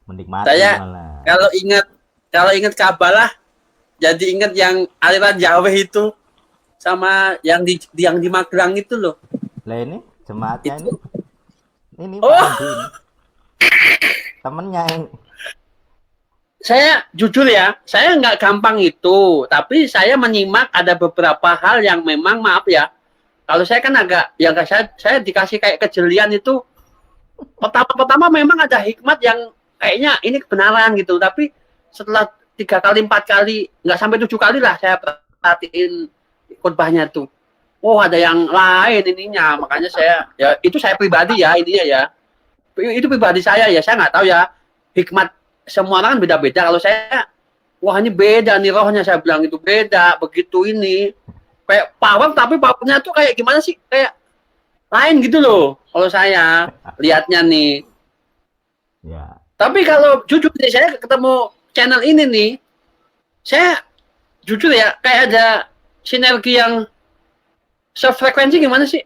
Menikmati Saya malah. kalau ingat Kabalah, jadi ingat yang aliran Jawa itu sama yang di Magelang itu loh. Lah ini jemaatnya Itu ini Pak oh, Andi ini temennya ini. saya jujur ya, saya nggak gampang itu, tapi saya menyimak ada beberapa hal yang memang maaf ya. Kalau saya kan agak, yang saya dikasih kayak kejelian itu, pertama-tama memang ada hikmat yang kayaknya ini kebenaran gitu, tapi setelah 3 kali 4 kali, nggak sampai 7 kali lah saya perhatiin khotbahnya tuh. Oh ada yang lain ininya, makanya saya ya itu saya pribadi ya ininya ya, itu pribadi saya nggak tahu ya hikmat semua orang kan beda-beda. Kalau saya, wah ini beda nih rohnya, saya bilang itu beda begitu ini kayak power, tapi powernya tuh kayak gimana sih, kayak lain gitu loh kalau saya lihatnya nih. Ya. Tapi kalau jujur nih, saya ketemu channel ini nih, saya jujur ya kayak ada sinergi yang sefrekuensi gimana sih.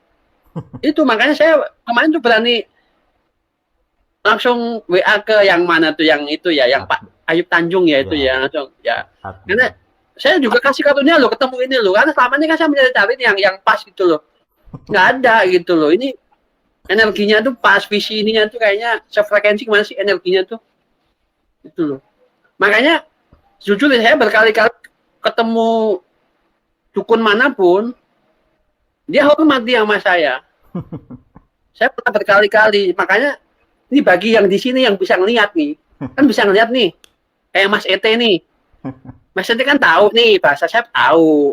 Itu makanya saya kemarin tuh berani langsung WA ke yang mana tuh, yang itu ya, yang Pak Ayub Tanjung ya itu Ya. ya, langsung ya. Admin. Karena saya juga kasih karunia loh, ketemu ini loh, karena selama ini kan saya mencari yang pas gitu loh, nggak ada gitu loh. Ini energinya tuh pas, visi ininya tuh kayaknya sefrekuensi gimana sih energinya tuh, itu loh. Makanya jujur saya berkali-kali ketemu dukun manapun, dia hormat dia sama saya. Saya pernah berkali-kali, makanya ini bagi yang di sini yang bisa ngeliat nih, kan bisa ngeliat nih, kayak Mas Ete nih. Mas Ete kan tahu nih, bahasa saya tahu.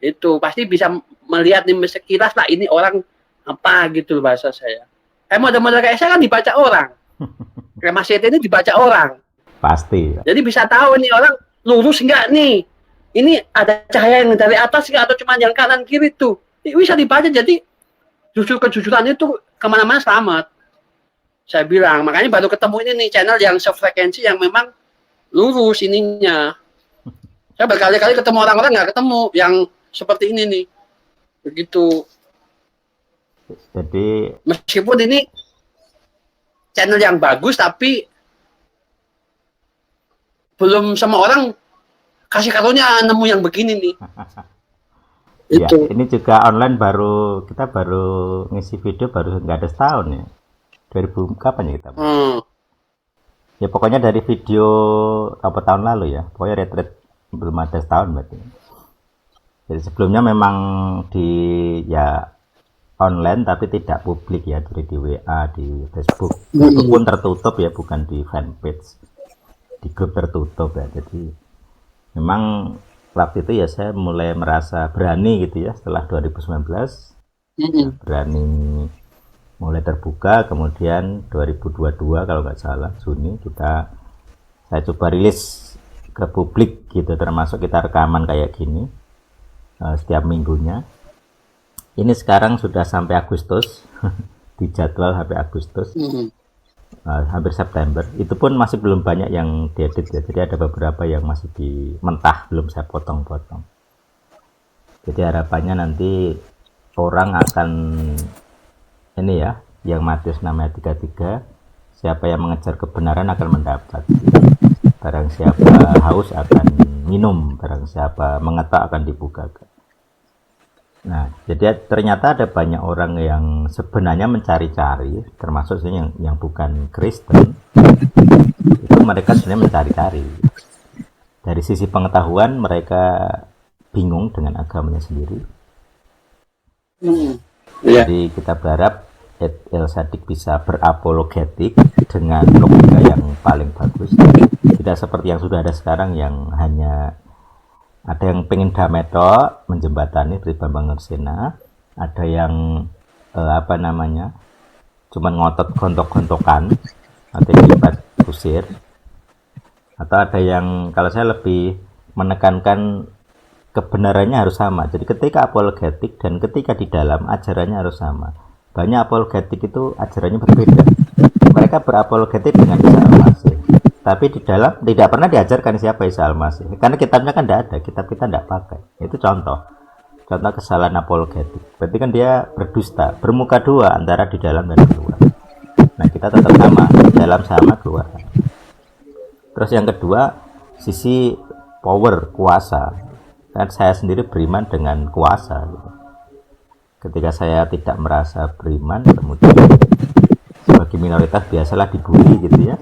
Itu pasti bisa melihat nih sekilas lah ini orang apa gitu bahasa saya. Model-model kayak saya kan dibaca orang. Kayak Mas Ete ini dibaca orang. Pasti. Jadi bisa tahu nih orang lurus enggak nih. Ini ada cahaya yang dari atas enggak, atau cuma yang kanan kiri tuh. Ini bisa dibaca, jadi justru kejujuran itu kemana-mana selamat. Saya bilang, makanya baru ketemu ini nih channel yang sefrekuensi, yang memang lurus ininya. Saya berkali-kali ketemu orang-orang nggak ketemu yang seperti ini nih, begitu. Jadi Meskipun ini channel yang bagus, tapi belum semua orang kasih karunia nemu yang begini nih. ya, Itu. ini juga online kita baru ngisi video baru nggak ada setahun ya. 2000 kapan ya kita? Ya pokoknya dari video apa tahun lalu ya. Pokoknya retret belum ada setahun berarti. Jadi sebelumnya memang di ya online tapi tidak publik ya, dari di WA, di Facebook. Facebook pun tertutup ya, bukan di fanpage. Di grup tertutup ya. Jadi memang waktu itu ya saya mulai merasa berani gitu ya setelah 2019. Berani mulai terbuka, kemudian 2022 kalau nggak salah Juni saya coba rilis ke publik gitu, termasuk kita rekaman kayak gini setiap minggunya. Ini sekarang sudah sampai Agustus di jadwal sampai Agustus, hampir September. Itu pun masih belum banyak yang diedit ya, jadi ada beberapa yang masih di mentah, belum saya potong-potong. Jadi harapannya nanti orang akan ini ya, yang Matius 6 ayat 33, siapa yang mengejar kebenaran akan mendapat. Barang siapa haus akan minum, barang siapa mengetak akan dibukakan. Nah, jadi ternyata ada banyak orang yang sebenarnya mencari-cari, termasuk yang bukan Kristen, itu mereka sebenarnya mencari-cari. Dari sisi pengetahuan mereka bingung dengan agamanya sendiri. Jadi kita berharap El Sadik bisa berapologetik dengan logika yang paling bagus, tidak seperti yang sudah ada sekarang yang hanya ada yang pengen damai tok, menjembatani dari Bambang Nursena, ada yang cuman ngotot gontok-gontokan atau hebat kusir, atau ada yang kalau saya lebih menekankan kebenarannya harus sama. Jadi ketika apologetik dan ketika di dalam ajarannya harus sama. Banyak apologetik itu ajarannya berbeda. Mereka berapologetik dengan Isa Al-Masih, tapi di dalam tidak pernah diajarkan siapa Isa Al-Masih, karena kitabnya kan tidak ada, kitab kita tidak pakai. Itu contoh kesalahan apologetik. Berarti kan dia berdusta, bermuka dua antara di dalam dan di luar. Nah kita tetap sama, di dalam sama, keluar. Terus yang kedua, sisi power, kuasa. Kan saya sendiri beriman dengan kuasa gitu. Ketika saya tidak merasa beriman, kemudian sebagai minoritas biasalah dibully gitu ya,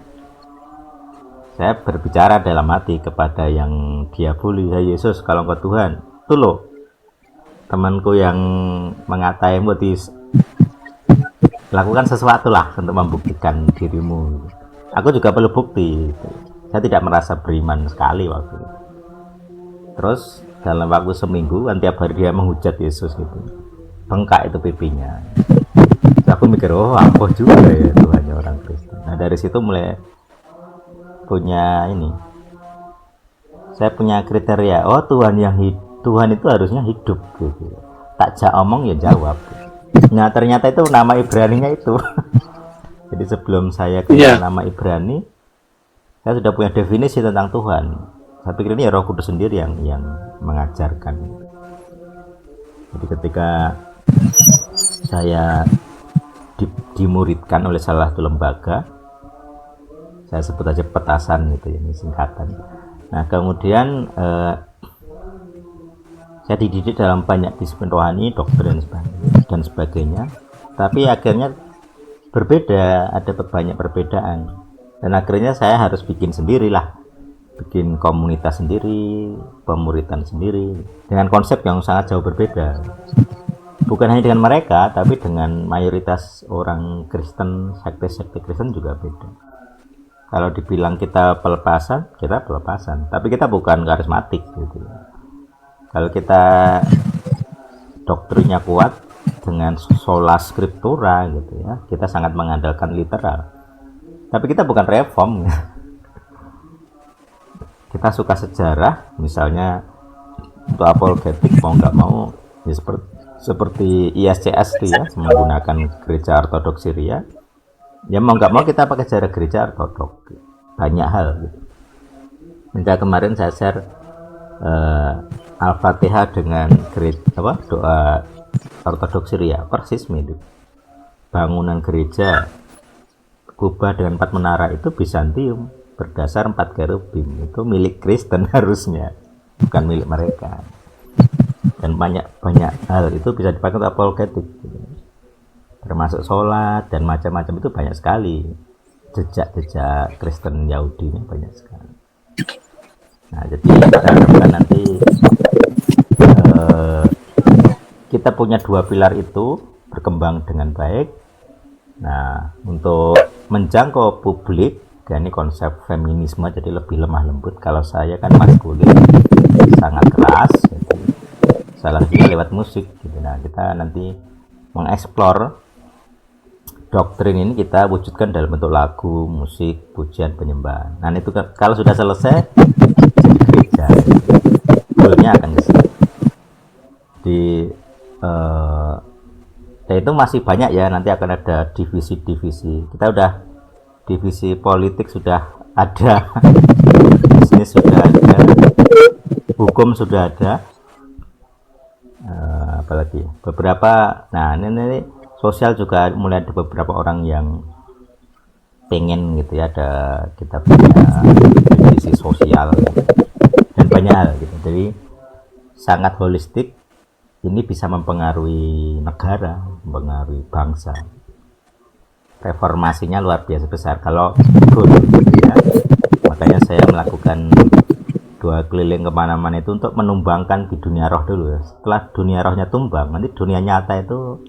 saya berbicara dalam hati kepada yang dia bully, ya Yesus kalau engkau Tuhan, tuh loh temanku yang mengataimu, lakukan sesuatu lah untuk membuktikan dirimu. Aku juga perlu bukti. Saya tidak merasa beriman sekali waktu itu. Terus dalam waktu seminggu kan tiap hari dia menghujat Yesus gitu, bengkak itu pipinya. Terus aku mikir, oh apa juga ya Tuhannya orang Kristen. Nah dari situ mulai punya ini, saya punya kriteria, oh Tuhan itu harusnya hidup gitu. Tak omong ya jawab. Nah ternyata itu nama Ibraninya itu. Jadi sebelum saya kenal nama Ibrani, saya sudah punya definisi tentang Tuhan. Saya pikir ini ya Roh Kudus sendiri yang mengajarkan. Jadi ketika saya dimuridkan oleh salah satu lembaga, saya sebut aja petasan gitu ya, ini singkatan. Nah kemudian saya dididik dalam banyak disiplin rohani, doktrin dan sebagainya. Tapi akhirnya berbeda, ada banyak perbedaan. Dan akhirnya saya harus bikin sendirilah, bikin komunitas sendiri, pemuritan sendiri, dengan konsep yang sangat jauh berbeda. Bukan hanya dengan mereka, tapi dengan mayoritas orang Kristen, sekte-sekte Kristen juga beda. Kalau dibilang kita pelepasan, tapi kita bukan karismatik gitu. Kalau kita doktrinnya kuat dengan sola scriptura gitu ya, kita sangat mengandalkan literal. Tapi kita bukan reform. Kita suka sejarah, misalnya untuk apologetik mau nggak mau ya seperti ISCS itu ya, menggunakan gereja ortodoks Syria. Ya mau nggak mau kita pakai sejarah gereja ortodoks. Banyak hal gitu. Hingga kemarin saya share Al-Fatihah dengan doa ortodoks Syria, persis mirip. Bangunan gereja kubah dengan 4 menara itu Bizantium, berdasar 4 kerubim, itu milik Kristen harusnya, bukan milik mereka. Dan banyak hal itu bisa dipakai untuk apologetik, termasuk sholat dan macam-macam, itu banyak sekali jejak Kristen Yahudi ini, banyak sekali. Nah jadi kita harapkan nanti kita punya 2 pilar itu berkembang dengan baik. Nah untuk menjangkau publik, ya ini konsep feminisme jadi lebih lemah lembut. Kalau saya kan maskulin, sangat keras, jadi salah satunya lewat musik gitu. Nah kita nanti mengeksplor doktrin ini, kita wujudkan dalam bentuk lagu, musik, pujian, penyembahan. Nah itu kalau sudah selesai jadi gereja, goalnya akan ke situ. Dan itu masih banyak ya, nanti akan ada divisi-divisi. Kita udah divisi politik sudah ada, bisnis sudah ada, hukum sudah ada, apalagi beberapa. Nah ini sosial juga mulai ada beberapa orang yang pengen gitu ya, ada kita punya divisi sosial dan banyak hal gitu. Jadi sangat holistik. Ini bisa mempengaruhi negara, mempengaruhi bangsa. Reformasinya luar biasa besar kalau goal ya. Makanya saya melakukan 2 keliling kemana-mana itu untuk menumbangkan di dunia roh dulu ya. Setelah dunia rohnya tumbang, nanti dunia nyata itu